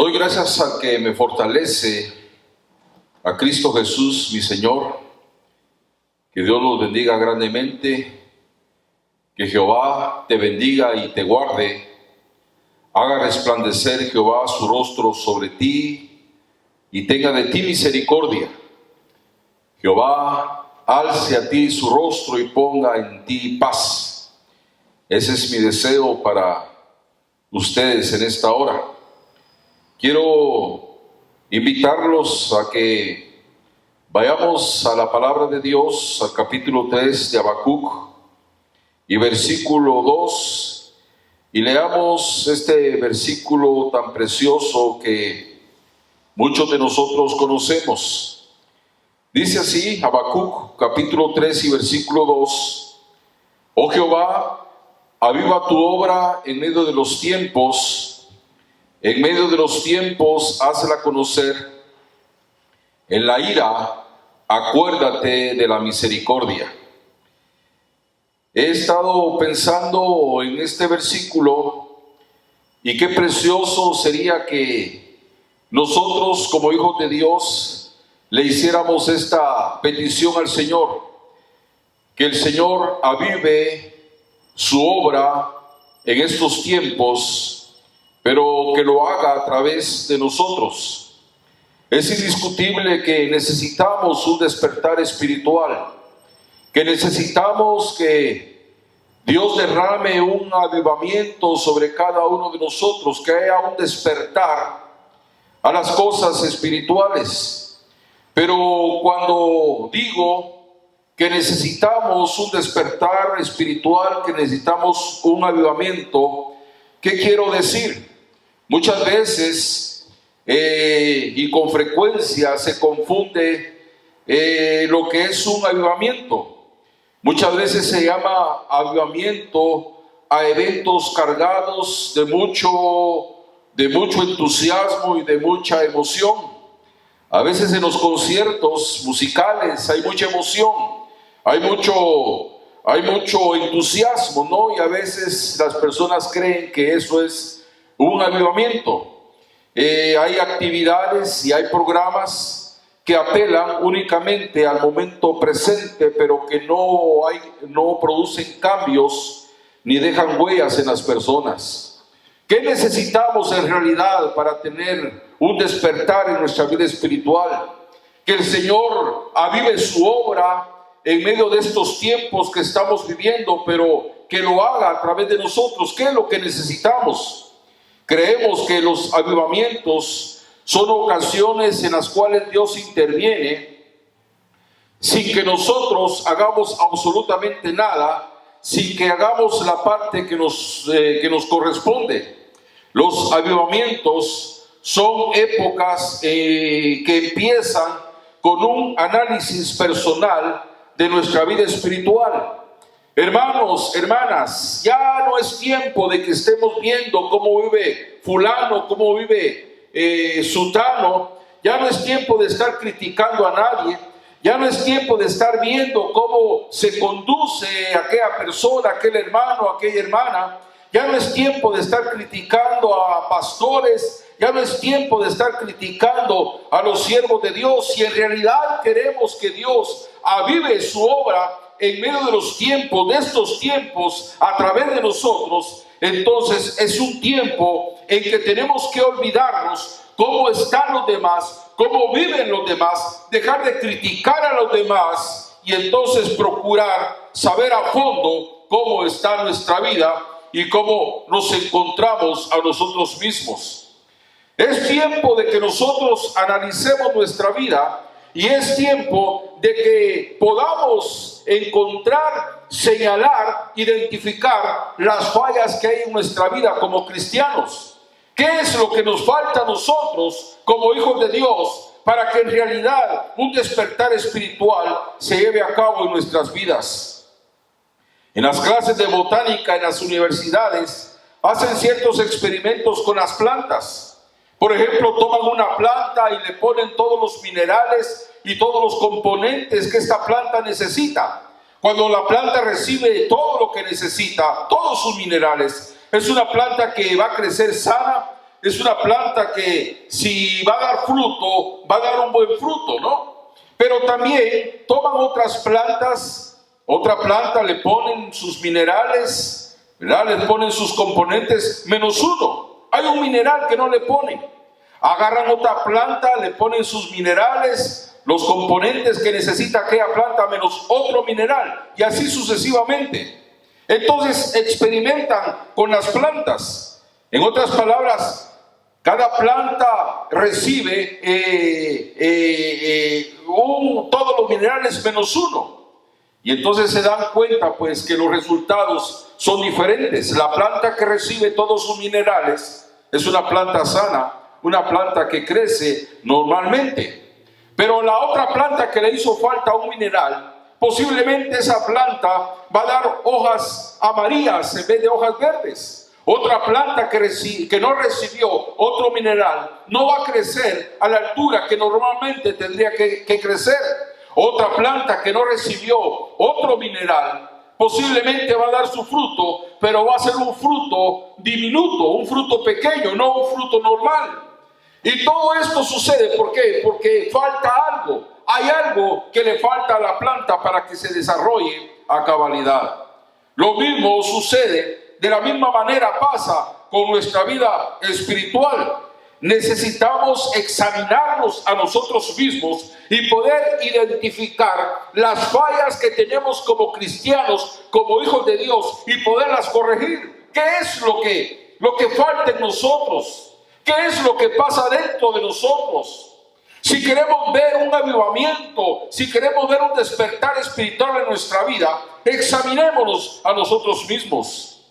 Doy gracias al que me fortalece, a Cristo Jesús, mi Señor. Que Dios los bendiga grandemente, que Jehová te bendiga y te guarde, haga resplandecer Jehová su rostro sobre ti y tenga de ti misericordia. Jehová alce a ti su rostro y ponga en ti paz. Ese es mi deseo para ustedes en esta hora. Quiero invitarlos a que vayamos a la palabra de Dios, al capítulo 3 de Habacuc y versículo 2, y leamos este versículo tan precioso que muchos de nosotros conocemos. Dice así Habacuc capítulo 3 y versículo 2: Oh Jehová, aviva tu obra en medio de los tiempos. En medio de los tiempos, hazla conocer. En la ira, acuérdate de la misericordia. He estado pensando en este versículo y qué precioso sería que nosotros como hijos de Dios le hiciéramos esta petición al Señor. Que el Señor avive su obra en estos tiempos, pero que lo haga a través de nosotros. Es indiscutible que necesitamos un despertar espiritual, que necesitamos que Dios derrame un avivamiento sobre cada uno de nosotros, que haya un despertar a las cosas espirituales. Pero cuando digo que necesitamos un despertar espiritual, que necesitamos un avivamiento, ¿qué quiero decir? Muchas veces y con frecuencia se confunde lo que es un avivamiento. Muchas veces se llama avivamiento a eventos cargados de mucho entusiasmo y de mucha emoción. A veces en los conciertos musicales hay mucha emoción, hay mucho entusiasmo, ¿no? Y a veces las personas creen que eso es un avivamiento. Hay actividades y hay programas que apelan únicamente al momento presente, pero que no producen cambios ni dejan huellas en las personas. ¿Qué necesitamos en realidad para tener un despertar en nuestra vida espiritual? Que el Señor avive su obra en medio de estos tiempos que estamos viviendo, pero que lo haga a través de nosotros. ¿Qué es lo que necesitamos? Creemos que los avivamientos son ocasiones en las cuales Dios interviene sin que nosotros hagamos absolutamente nada, sin que hagamos la parte que nos corresponde. Los avivamientos son épocas que empiezan con un análisis personal de nuestra vida espiritual. Hermanos, hermanas, ya no es tiempo de que estemos viendo cómo vive fulano, cómo vive sutano. Ya no es tiempo de estar criticando a nadie. Ya no es tiempo de estar viendo cómo se conduce aquella persona, aquel hermano, aquella hermana. Ya no es tiempo de estar criticando a pastores. Ya no es tiempo de estar criticando a los siervos de Dios. Si en realidad queremos que Dios avive su obra en medio de los tiempos, de estos tiempos, a través de nosotros, entonces es un tiempo en que tenemos que olvidarnos cómo están los demás, cómo viven los demás, dejar de criticar a los demás y entonces procurar saber a fondo cómo está nuestra vida y cómo nos encontramos a nosotros mismos. Es tiempo de que nosotros analicemos nuestra vida y es tiempo de que podamos encontrar, señalar, identificar las fallas que hay en nuestra vida como cristianos. ¿Qué es lo que nos falta a nosotros como hijos de Dios para que en realidad un despertar espiritual se lleve a cabo en nuestras vidas? En las clases de botánica, en las universidades, hacen ciertos experimentos con las plantas. Por ejemplo, toman una planta y le ponen todos los minerales y todos los componentes que esta planta necesita. Cuando la planta recibe todo lo que necesita, todos sus minerales, es una planta que va a crecer sana, es una planta que si va a dar fruto, va a dar un buen fruto, ¿no? Pero también toman otras plantas, otra planta le ponen sus minerales, ¿verdad? Le ponen sus componentes menos uno. Hay un mineral que no le ponen. Agarran otra planta, le ponen sus minerales, los componentes que necesita aquella planta menos otro mineral, y así sucesivamente. Entonces experimentan con las plantas. En otras palabras, cada planta recibe todos los minerales menos uno. Y entonces se dan cuenta pues que los resultados son diferentes. La planta que recibe todos sus minerales es una planta sana, una planta que crece normalmente. Pero la otra planta que le hizo falta un mineral, posiblemente esa planta va a dar hojas amarillas en vez de hojas verdes. Otra planta que no recibió otro mineral no va a crecer a la altura que normalmente tendría que crecer. Otra planta que no recibió otro mineral posiblemente va a dar su fruto, pero va a ser un fruto diminuto, un fruto pequeño, no un fruto normal. Y todo esto sucede, ¿por qué? Porque falta algo. Hay algo que le falta a la planta para que se desarrolle a cabalidad. Lo mismo sucede, de la misma manera pasa con nuestra vida espiritual. Necesitamos examinarnos a nosotros mismos y poder identificar las fallas que tenemos como cristianos, como hijos de Dios, y poderlas corregir. ¿Qué es lo que falta en nosotros? ¿Qué es lo que pasa dentro de nosotros? Si queremos ver un avivamiento, si queremos ver un despertar espiritual en nuestra vida, examinémonos a nosotros mismos.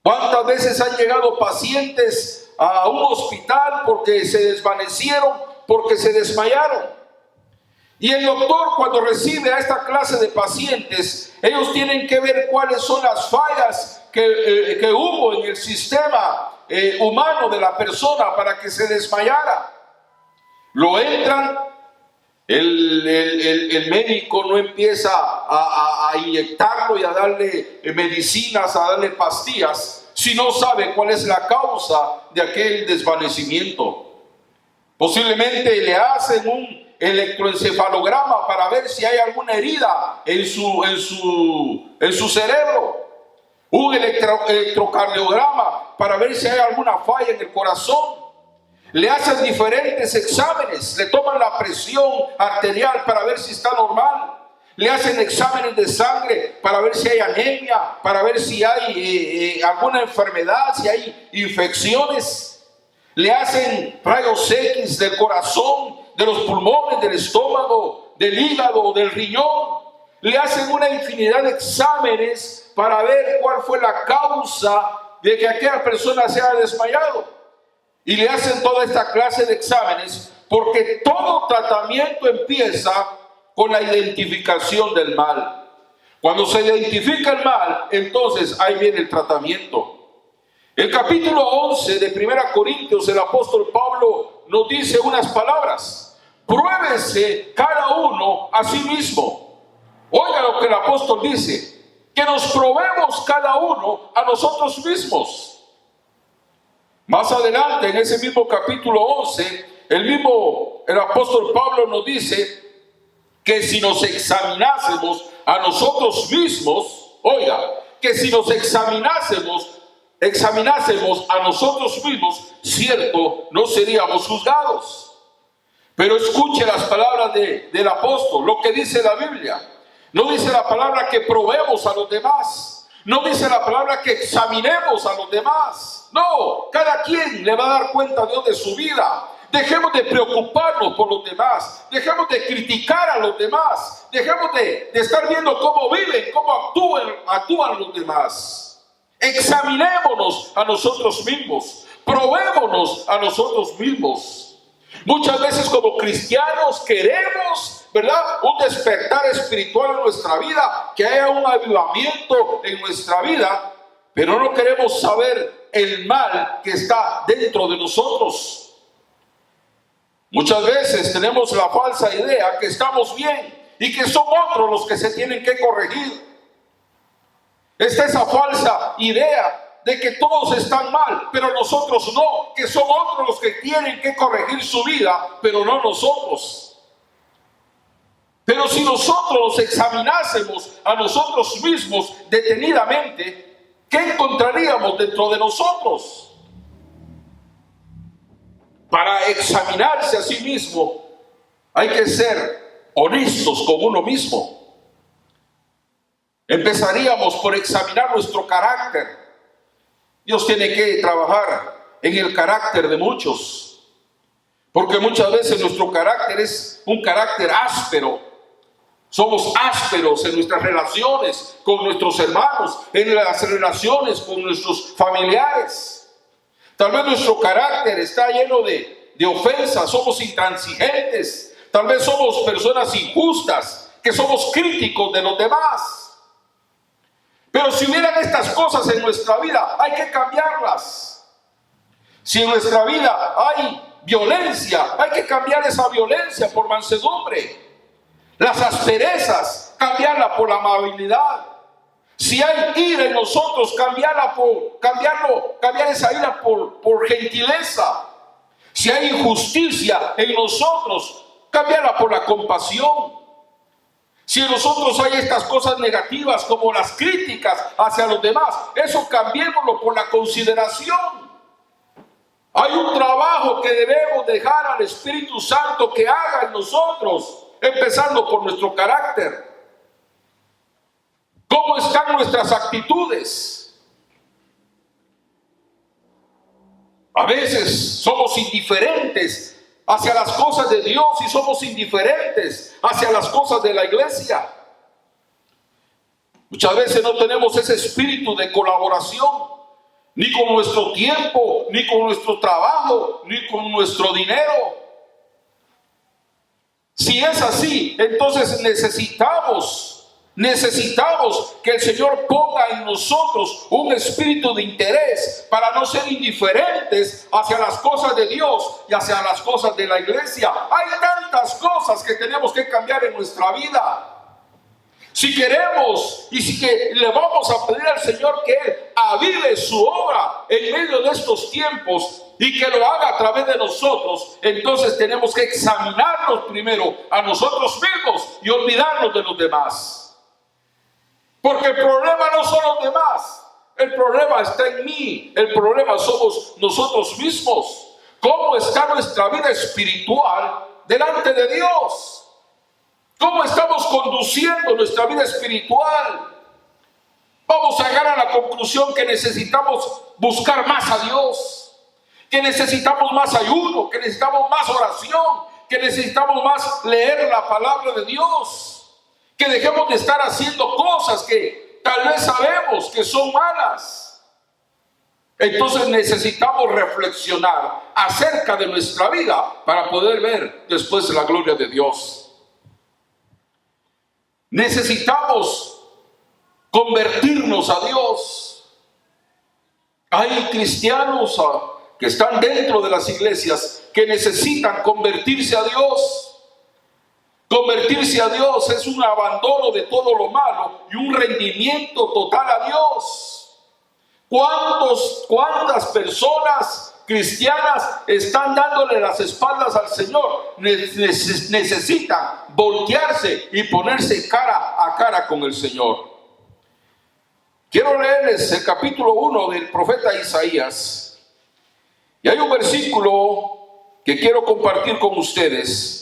¿Cuántas veces han llegado pacientes a un hospital porque se desvanecieron, porque se desmayaron? Y el doctor, cuando recibe a esta clase de pacientes, ellos tienen que ver cuáles son las fallas que hubo en el sistema humano de la persona para que se desmayara. Lo entran, el médico no empieza a inyectarlo y a darle medicinas, a darle pastillas, si no sabe cuál es la causa de aquel desvanecimiento. Posiblemente le hacen un electroencefalograma para ver si hay alguna herida en su cerebro. Un electrocardiograma para ver si hay alguna falla en el corazón. Le hacen diferentes exámenes, le toman la presión arterial para ver si está normal. Le hacen exámenes de sangre para ver si hay anemia, para ver si hay alguna enfermedad, si hay infecciones. Le hacen rayos X del corazón, de los pulmones, del estómago, del hígado, del riñón. Le hacen una infinidad de exámenes para ver cuál fue la causa de que aquella persona se haya desmayado. Y le hacen toda esta clase de exámenes porque todo tratamiento empieza con la identificación del mal. Cuando se identifica el mal, entonces ahí viene el tratamiento. El capítulo 11 de 1 Corintios, el apóstol Pablo nos dice unas palabras: pruébese cada uno a sí mismo. Oiga lo que el apóstol dice: que nos probemos cada uno a nosotros mismos. Más adelante, en ese mismo capítulo 11, el apóstol Pablo nos dice que si nos examinásemos a nosotros mismos, oiga, que si nos examinásemos a nosotros mismos, cierto, no seríamos juzgados. Pero escuche las palabras del apóstol, lo que dice la Biblia. No dice la palabra que probemos a los demás. No dice la palabra que examinemos a los demás. No, cada quien le va a dar cuenta a Dios de su vida. Dejemos de preocuparnos por los demás. Dejemos de criticar a los demás. Dejemos de estar viendo cómo viven, cómo actúan los demás. Examinémonos a nosotros mismos. Probémonos a nosotros mismos. Muchas veces como cristianos queremos, ¿verdad?, un despertar espiritual en nuestra vida, que haya un avivamiento en nuestra vida, pero no queremos saber el mal que está dentro de nosotros. Muchas veces tenemos la falsa idea que estamos bien y que son otros los que se tienen que corregir. Está esa falsa idea de que todos están mal, pero nosotros no, que son otros los que tienen que corregir su vida, pero no nosotros. Pero si nosotros nos examinásemos a nosotros mismos detenidamente, ¿qué encontraríamos dentro de nosotros? Para examinarse a sí mismo, hay que ser honestos con uno mismo. Empezaríamos por examinar nuestro carácter. Dios tiene que trabajar en el carácter de muchos, porque muchas veces nuestro carácter es un carácter áspero. Somos ásperos en nuestras relaciones con nuestros hermanos, en las relaciones con nuestros familiares. Tal vez nuestro carácter está lleno de ofensas, somos intransigentes, tal vez somos personas injustas, que somos críticos de los demás. Pero si hubieran estas cosas en nuestra vida, hay que cambiarlas. Si en nuestra vida hay violencia, hay que cambiar esa violencia por mansedumbre. Las asperezas, cambiarla por la amabilidad. Si hay ira en nosotros, cambiar esa ira por gentileza. Si hay injusticia en nosotros, cambiarla por la compasión. Si en nosotros hay estas cosas negativas como las críticas hacia los demás, eso cambiémoslo por la consideración. Hay un trabajo que debemos dejar al Espíritu Santo que haga en nosotros, empezando por nuestro carácter. ¿Cómo están nuestras actitudes? A veces somos indiferentes hacia las cosas de Dios y somos indiferentes hacia las cosas de la iglesia. Muchas veces no tenemos ese espíritu de colaboración, ni con nuestro tiempo, ni con nuestro trabajo, ni con nuestro dinero. Si es así, entonces necesitamos que el Señor ponga en nosotros un espíritu de interés para no ser indiferentes hacia las cosas de Dios y hacia las cosas de la iglesia. Hay tantas cosas que tenemos que cambiar en nuestra vida. Si queremos y si que le vamos a pedir al Señor que Él avive su obra en medio de estos tiempos y que lo haga a través de nosotros, entonces tenemos que examinarnos primero a nosotros mismos y olvidarnos de los demás. Porque el problema no son los demás, el problema está en mí, el problema somos nosotros mismos. ¿Cómo está nuestra vida espiritual delante de Dios? ¿Cómo estamos conduciendo nuestra vida espiritual? Vamos a llegar a la conclusión que necesitamos buscar más a Dios, que necesitamos más ayuno, que necesitamos más oración, que necesitamos más leer la palabra de Dios. Que dejemos de estar haciendo cosas que tal vez sabemos que son malas. Entonces necesitamos reflexionar acerca de nuestra vida para poder ver después la gloria de Dios. Necesitamos convertirnos a Dios. Hay cristianos que están dentro de las iglesias que necesitan convertirse a Dios. Convertirse a Dios es un abandono de todo lo malo y un rendimiento total a Dios. ¿Cuántas personas cristianas están dándole las espaldas al Señor? Necesitan voltearse y ponerse cara a cara con el Señor. Quiero leerles el capítulo 1 del profeta Isaías. Y hay un versículo que quiero compartir con ustedes.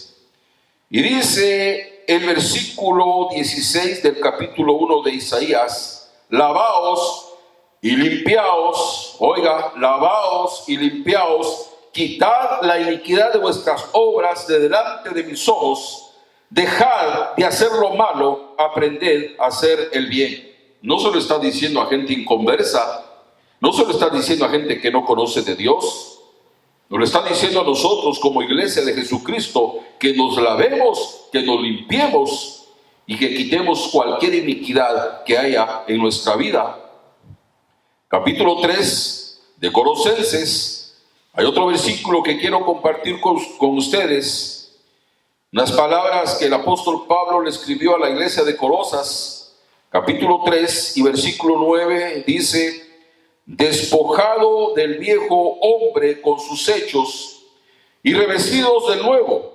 Y dice el versículo 16 del capítulo 1 de Isaías: lavaos y limpiaos, oiga, lavaos y limpiaos, quitad la iniquidad de vuestras obras de delante de mis ojos, dejad de hacer lo malo, aprended a hacer el bien. No se lo está diciendo a gente inconversa, no se lo está diciendo a gente que no conoce de Dios. Nos lo está diciendo a nosotros como iglesia de Jesucristo, que nos lavemos, que nos limpiemos y que quitemos cualquier iniquidad que haya en nuestra vida. Capítulo 3 de Colosenses, hay otro versículo que quiero compartir con ustedes. Unas palabras que el apóstol Pablo le escribió a la iglesia de Colosas, capítulo 3 y versículo 9, dice: despojado del viejo hombre con sus hechos y revestidos del nuevo,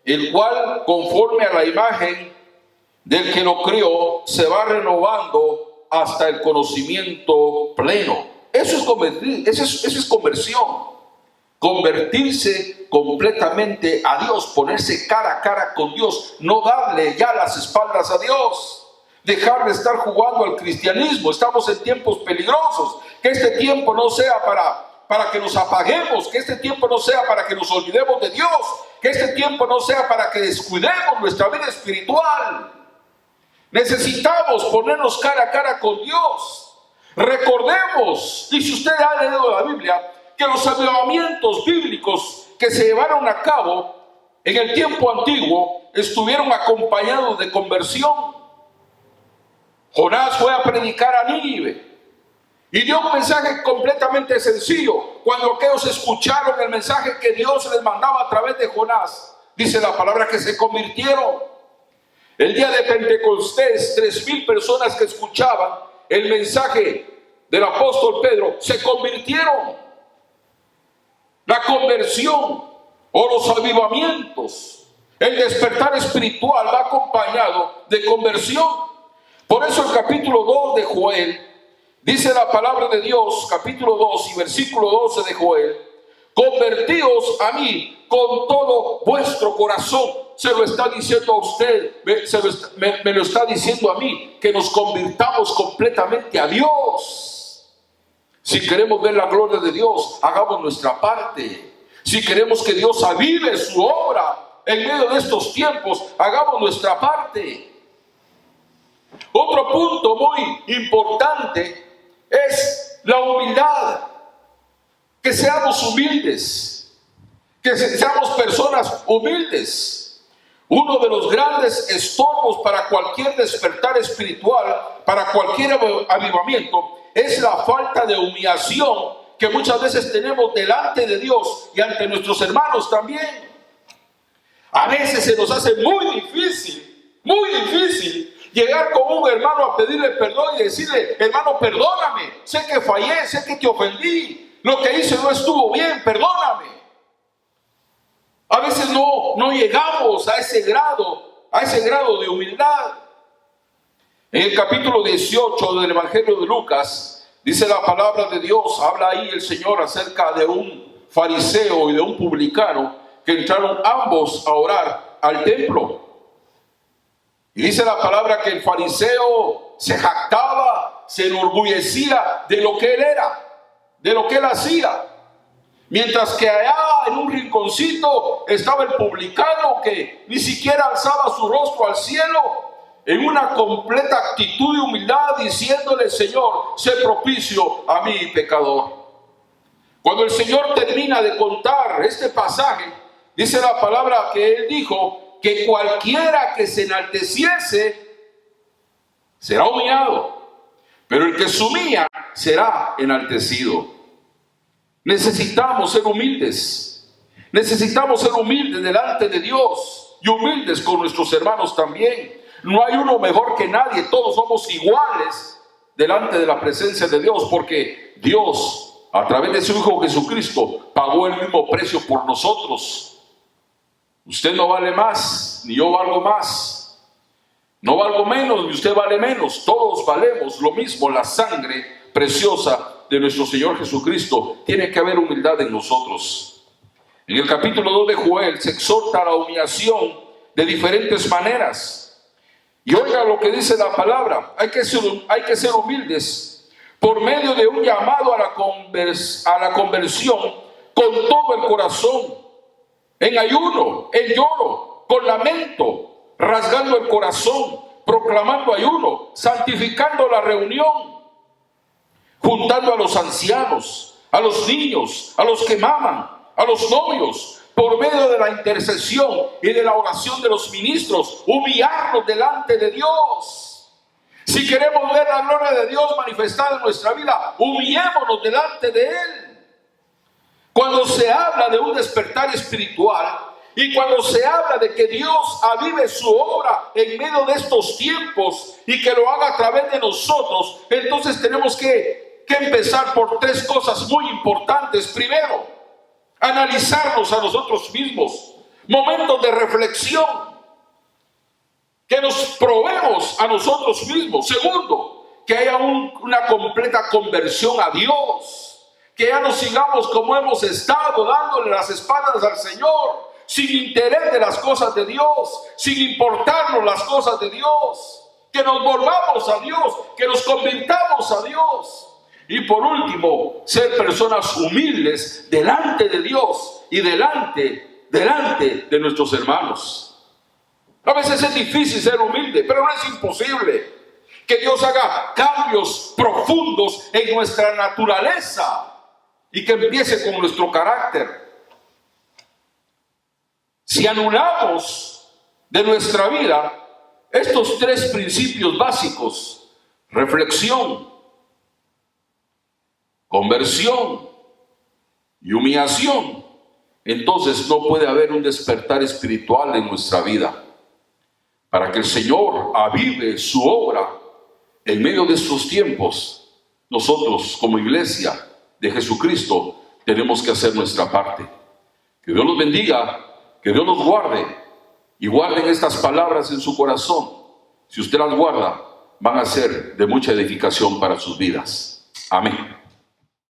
el cual, conforme a la imagen del que lo crió, se va renovando hasta el conocimiento pleno. Eso es convertir, eso es conversión. Convertirse completamente a Dios, ponerse cara a cara con Dios, no darle ya las espaldas a Dios, dejar de estar jugando al cristianismo. Estamos en tiempos peligrosos. Que este tiempo no sea para que nos apaguemos, que este tiempo no sea para que nos olvidemos de Dios, que este tiempo no sea para que descuidemos nuestra vida espiritual. Necesitamos ponernos cara a cara con Dios. Recordemos, y si usted ha leído la Biblia, que los avivamientos bíblicos que se llevaron a cabo en el tiempo antiguo estuvieron acompañados de conversión. Jonás fue a predicar a Nínive y dio un mensaje completamente sencillo. Cuando aquellos escucharon el mensaje que Dios les mandaba a través de Jonás, dice la palabra que se convirtieron. El día de Pentecostés, 3,000 personas que escuchaban el mensaje del apóstol Pedro se convirtieron. La conversión o los avivamientos, el despertar espiritual va acompañado de conversión. Por eso el capítulo 2 de Joel, dice la palabra de Dios, capítulo 2 y versículo 12 de Joel: convertíos a mí con todo vuestro corazón. Se lo está diciendo a usted, me lo está diciendo a mí, que nos convirtamos completamente a Dios. Si queremos ver la gloria de Dios, hagamos nuestra parte. Si queremos que Dios avive su obra en medio de estos tiempos, hagamos nuestra parte. Otro punto muy importante es la humildad. Que seamos humildes, que seamos personas humildes. Uno de los grandes estorbos para cualquier despertar espiritual, para cualquier avivamiento, es la falta de humillación que muchas veces tenemos delante de Dios y ante nuestros hermanos también. A veces se nos hace muy difícil llegar con un hermano a pedirle perdón y decirle: hermano, perdóname, sé que fallé, sé que te ofendí, lo que hice no estuvo bien, perdóname. A veces no llegamos a ese grado de humildad. En el capítulo 18 del Evangelio de Lucas, dice la palabra de Dios, habla ahí el Señor acerca de un fariseo y de un publicano que entraron ambos a orar al templo. Y dice la palabra que el fariseo se jactaba, se enorgullecía de lo que él era, de lo que él hacía. Mientras que allá en un rinconcito estaba el publicano que ni siquiera alzaba su rostro al cielo, en una completa actitud de humildad, diciéndole: Señor, sé propicio a mí, pecador. Cuando el Señor termina de contar este pasaje, dice la palabra que Él dijo que cualquiera que se enalteciese será humillado, pero el que se humilla será enaltecido. Necesitamos ser humildes. Necesitamos ser humildes delante de Dios y humildes con nuestros hermanos también. No hay uno mejor que nadie, todos somos iguales delante de la presencia de Dios, porque Dios, a través de su Hijo Jesucristo, pagó el mismo precio por nosotros. Usted no vale más, ni yo valgo más. No valgo menos, ni usted vale menos. Todos valemos lo mismo, la sangre preciosa de nuestro Señor Jesucristo. Tiene que haber humildad en nosotros. En el capítulo 2 de Joel se exhorta a la humillación de diferentes maneras. Y oiga lo que dice la palabra: hay que ser humildes por medio de un llamado a la conversión con todo el corazón, en ayuno, en lloro, con lamento, rasgando el corazón, proclamando ayuno, santificando la reunión, juntando a los ancianos, a los niños, a los que maman, a los novios, por medio de la intercesión y de la oración de los ministros, humillarnos delante de Dios. Si queremos ver la gloria de Dios manifestada en nuestra vida, humillémonos delante de Él. Cuando se habla de un despertar espiritual y cuando se habla de que Dios avive su obra en medio de estos tiempos y que lo haga a través de nosotros, entonces tenemos que que empezar por tres cosas muy importantes. Primero, analizarnos a nosotros mismos, momentos de reflexión que nos probemos a nosotros mismos. Segundo, que haya una completa conversión a Dios, que ya no sigamos como hemos estado, dándole las espaldas al Señor, sin interés de las cosas de Dios, sin importarnos las cosas de Dios, que nos volvamos a Dios, que nos convirtamos a Dios. Y por último, ser personas humildes delante de Dios y delante de nuestros hermanos. A veces es difícil ser humilde, pero no es imposible. Que Dios haga cambios profundos en nuestra naturaleza y que empiece con nuestro carácter. Si anulamos de nuestra vida estos tres principios básicos: reflexión, conversión y humillación, entonces no puede haber un despertar espiritual en nuestra vida. Para que el Señor avive su obra en medio de estos tiempos, nosotros como iglesia de Jesucristo tenemos que hacer nuestra parte. Que Dios los bendiga, que Dios los guarde, y guarden estas palabras en su corazón. Si usted las guarda, van a ser de mucha edificación para sus vidas. Amén.